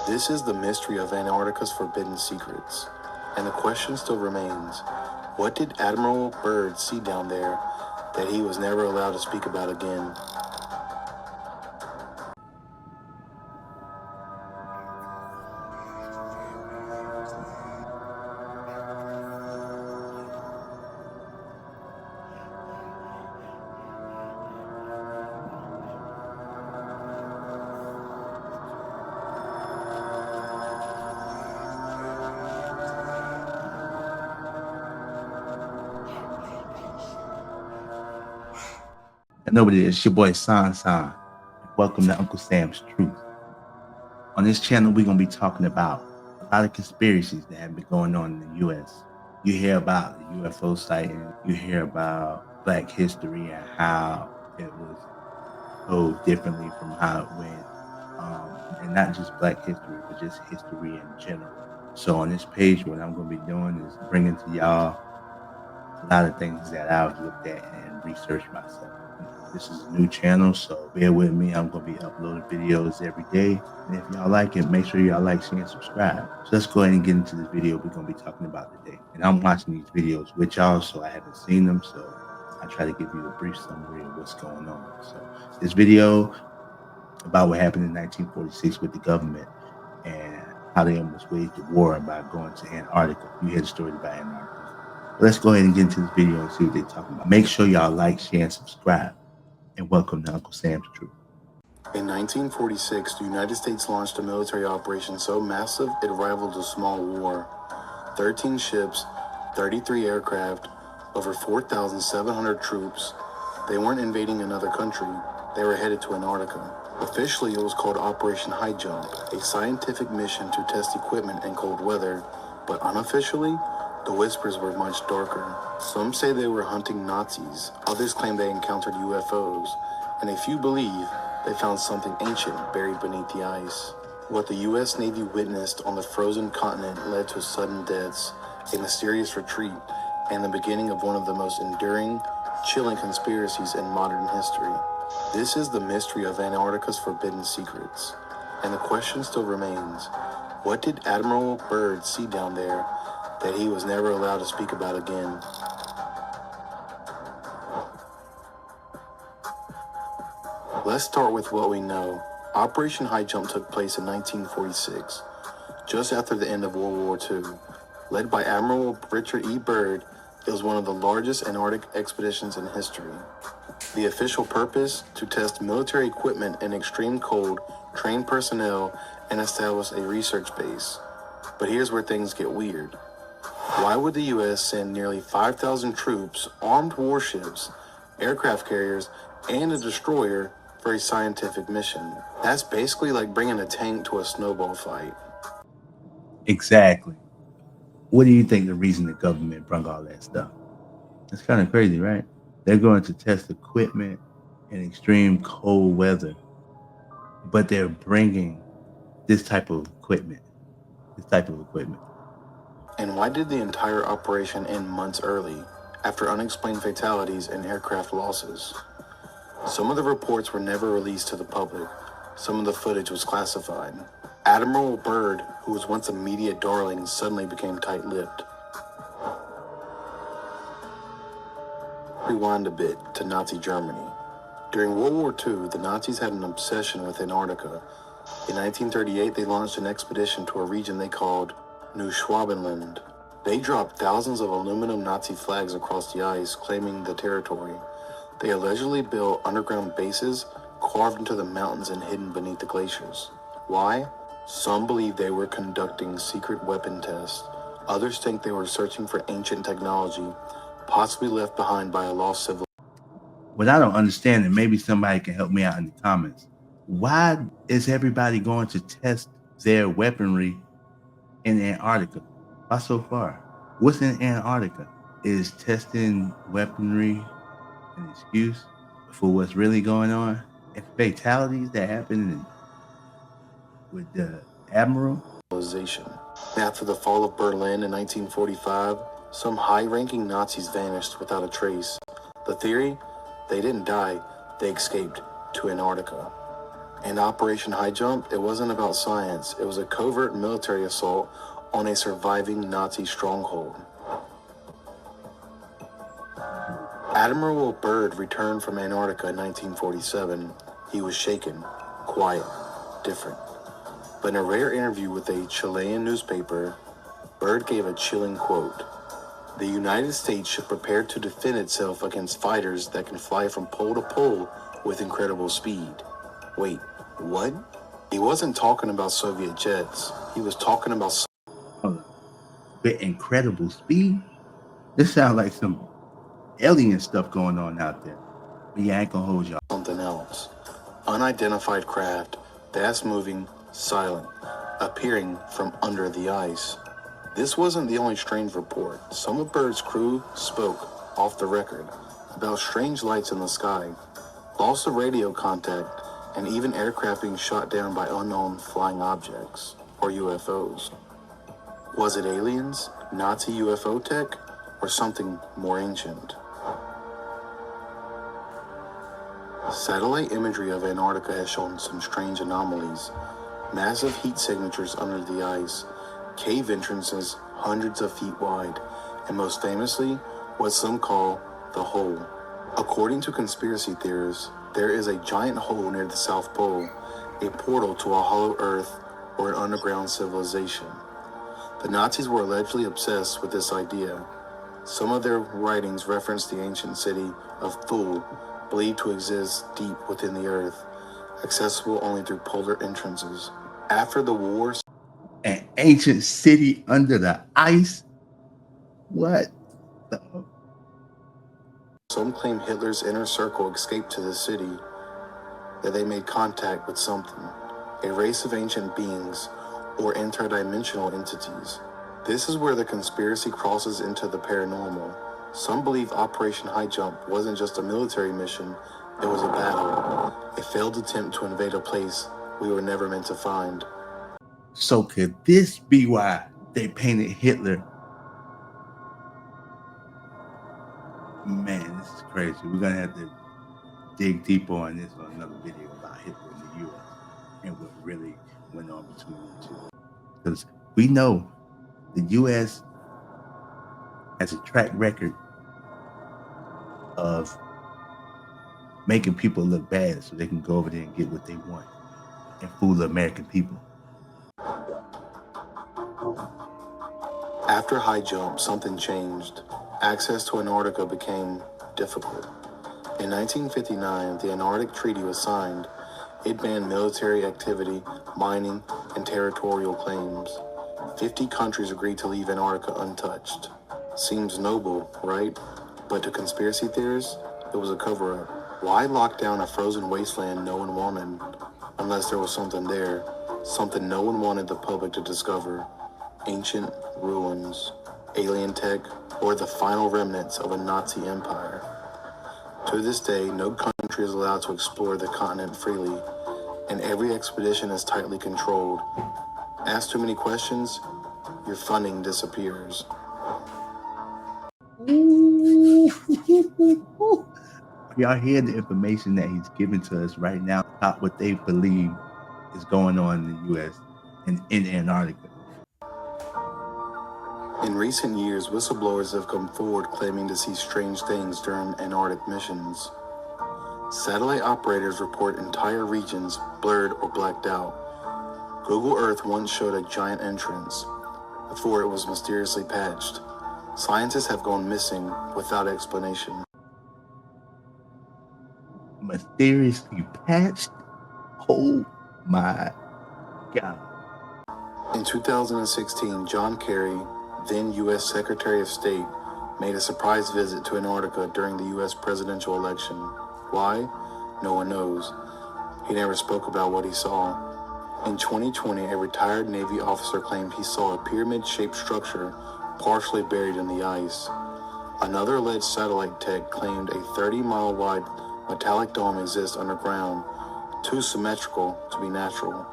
This is the mystery of Antarctica's forbidden secrets. And the question still remains, what did Admiral Byrd see down there that he was never allowed to speak about again? And over there, it's your boy San. Welcome to Uncle Sam's Truth. On this channel, we're going to be talking about a lot of conspiracies that have been going on in the U.S. You hear about the UFO sighting, you hear about Black history and how it was told differently from how it went. And not just Black history, but just history in general. So on this page, what I'm going to be doing is bringing to y'all a lot of things that I've looked at and researched myself. This is a new channel, so bear with me. I'm going to be uploading videos every day. And if y'all like it, make sure y'all like, share, and subscribe. So let's go ahead and get into this video we're going to be talking about today. And I'm watching these videos with y'all, so I haven't seen them. So I try to give you a brief summary of what's going on. So this video about what happened in 1946 with the government and how they almost waged a war by going to Antarctica. You hear the story about Antarctica. Let's go ahead and get into this video and see what they're talking about. Make sure y'all like, share, and subscribe. And welcome to Uncle Sam's Truth. In 1946, the United States launched a military operation so massive it rivaled a small war. 13 ships, 33 aircraft, over 4,700 troops. They weren't invading another country, they were headed to Antarctica. Officially, it was called Operation High Jump, a scientific mission to test equipment in cold weather, but unofficially, the whispers were much darker. Some say they were hunting Nazis, others claim they encountered UFOs, and a few believe they found something ancient buried beneath the ice. What the U.S. Navy witnessed on the frozen continent led to sudden deaths, a mysterious retreat, and the beginning of one of the most enduring, chilling conspiracies in modern history. This is the mystery of Antarctica's forbidden secrets. And the question still remains, what did Admiral Byrd see down there that he was never allowed to speak about again? Let's start with what we know. Operation High Jump took place in 1946, just after the end of World War II. Led by Admiral Richard E. Byrd, it was one of the largest Antarctic expeditions in history. The official purpose? To test military equipment in extreme cold, train personnel, and establish a research base. But here's where things get weird. Why would the U.S. send nearly 5,000 troops, armed warships, aircraft carriers, and a destroyer for a scientific mission? That's basically like bringing a tank to a snowball fight. Exactly. What do you think the reason the government brought all that stuff? It's kind of crazy, right? They're going to test equipment in extreme cold weather, but they're bringing this type of equipment. And why did the entire operation end months early, after unexplained fatalities and aircraft losses? Some of the reports were never released to the public. Some of the footage was classified. Admiral Byrd, who was once a media darling, suddenly became tight-lipped. Rewind a bit to Nazi Germany. During World War II, the Nazis had an obsession with Antarctica. In 1938, they launched an expedition to a region they called New Schwabenland. They dropped thousands of aluminum Nazi flags across the ice, claiming the territory. They allegedly built underground bases carved into the mountains and hidden beneath the glaciers. Why? Some believe they were conducting secret weapon tests. Others think they were searching for ancient technology, possibly left behind by a lost civilization. What I don't understand, and maybe somebody can help me out in the comments, why is everybody going to test their weaponry in Antarctica? Why so far? What's in Antarctica? Is testing weaponry an excuse for what's really going on? And fatalities that happened with the Admiral? After the fall of Berlin in 1945, some high-ranking Nazis vanished without a trace. The theory? They didn't die, they escaped to Antarctica. And Operation High Jump, it wasn't about science, it was a covert military assault on a surviving Nazi stronghold. Admiral Byrd returned from Antarctica in 1947. He was shaken, quiet, different. But in a rare interview with a Chilean newspaper, Byrd gave a chilling quote. The United States should prepare to defend itself against fighters that can fly from pole to pole with incredible speed. Wait, what? He wasn't talking about Soviet jets. He was talking about With incredible speed? This sounds like some alien stuff going on out there. But yeah, I ain't gonna hold y'all. something else. Unidentified craft, fast-moving, silent, appearing from under the ice. This wasn't the only strange report. Some of Byrd's crew spoke, off the record, about strange lights in the sky, loss of radio contact, and even aircraft being shot down by unknown flying objects, or UFOs. Was it aliens, Nazi UFO tech, or something more ancient? Satellite imagery of Antarctica has shown some strange anomalies. Massive heat signatures under the ice, cave entrances hundreds of feet wide, and most famously, what some call the hole. According to conspiracy theorists, there is a giant hole near the South Pole, a portal to a hollow Earth or an underground civilization. The Nazis were allegedly obsessed with this idea. Some of their writings reference the ancient city of Thule, believed to exist deep within the Earth, accessible only through polar entrances. After the war, An ancient city under the ice? What the? some claim Hitler's inner circle escaped to the city, that they made contact with something, a race of ancient beings or interdimensional entities. This is where the conspiracy crosses into the paranormal. Some believe Operation High Jump wasn't just a military mission, it was a battle, a failed attempt to invade a place we were never meant to find. So could this be why they painted Hitler? Man, this is crazy. We're gonna have to dig deeper on this on another video about Hitler in the U.S. and what really went on between the two. Because we know the U.S. has a track record of making people look bad so they can go over there and get what they want and fool the American people. After High Jump, something changed. Access to Antarctica became difficult. In 1959, the Antarctic Treaty was signed. It banned military activity, mining, and territorial claims. 50 countries agreed to leave Antarctica untouched. Seems noble, right? But to conspiracy theorists, it was a cover-up. Why lock down a frozen wasteland no one wanted? Unless there was something there, something no one wanted the public to discover. Ancient ruins, alien tech, or the final remnants of a Nazi empire. To this day, no country is allowed to explore the continent freely, and every expedition is tightly controlled. Ask too many questions, your funding disappears. Y'all hear the information that he's giving to us right now about what they believe is going on in the U.S. and in Antarctica. In recent years, whistleblowers have come forward claiming to see strange things during Antarctic missions. Satellite operators report entire regions blurred or blacked out. Google Earth once showed a giant entrance before it was mysteriously patched. Scientists have gone missing without explanation. Mysteriously patched? Oh my God. In 2016, John Kerry, then U.S. Secretary of State, made a surprise visit to Antarctica during the U.S. presidential election. Why? No one knows. He never spoke about what he saw. In 2020, a retired Navy officer claimed he saw a pyramid-shaped structure partially buried in the ice. Another alleged satellite tech claimed a 30-mile wide metallic dome exists underground, too symmetrical to be natural.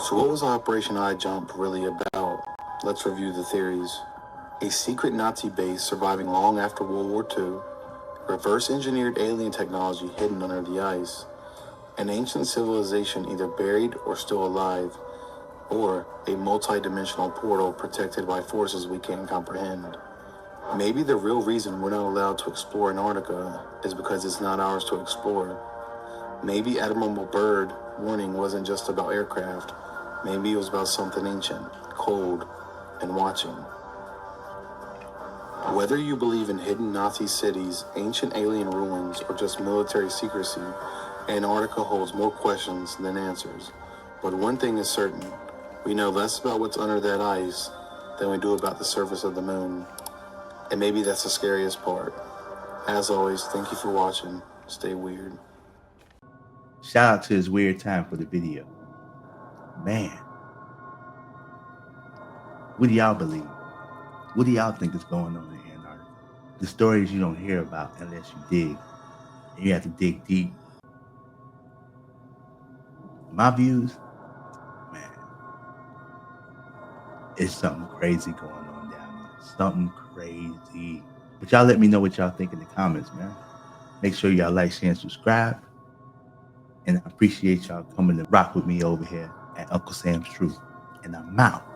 So what was Operation High Jump really about? Let's review the theories. A secret Nazi base surviving long after World War II, reverse engineered alien technology hidden under the ice, an ancient civilization either buried or still alive, or a multi-dimensional portal protected by forces we can't comprehend. Maybe the real reason we're not allowed to explore Antarctica is because it's not ours to explore. Maybe Admirable Byrd warning wasn't just about aircraft. Maybe it was about something ancient, cold, and watching. Whether you believe in hidden Nazi cities, ancient alien ruins, or just military secrecy, Antarctica holds more questions than answers. But one thing is certain, we know less about what's under that ice than we do about the surface of the moon. And maybe that's the scariest part. As always, thank you for watching. Stay weird. Shout out to his weird time for the video. Man, what do y'all believe? What do y'all think is going on in Antarctica? The stories you don't hear about unless you dig. And you have to dig deep. My views, man, it's something crazy going on down there. Something crazy. But y'all let me know what y'all think in the comments, man. Make sure y'all like, share, and subscribe. And I appreciate y'all coming to rock with me over here at Uncle Sam's Truth. And I'm out.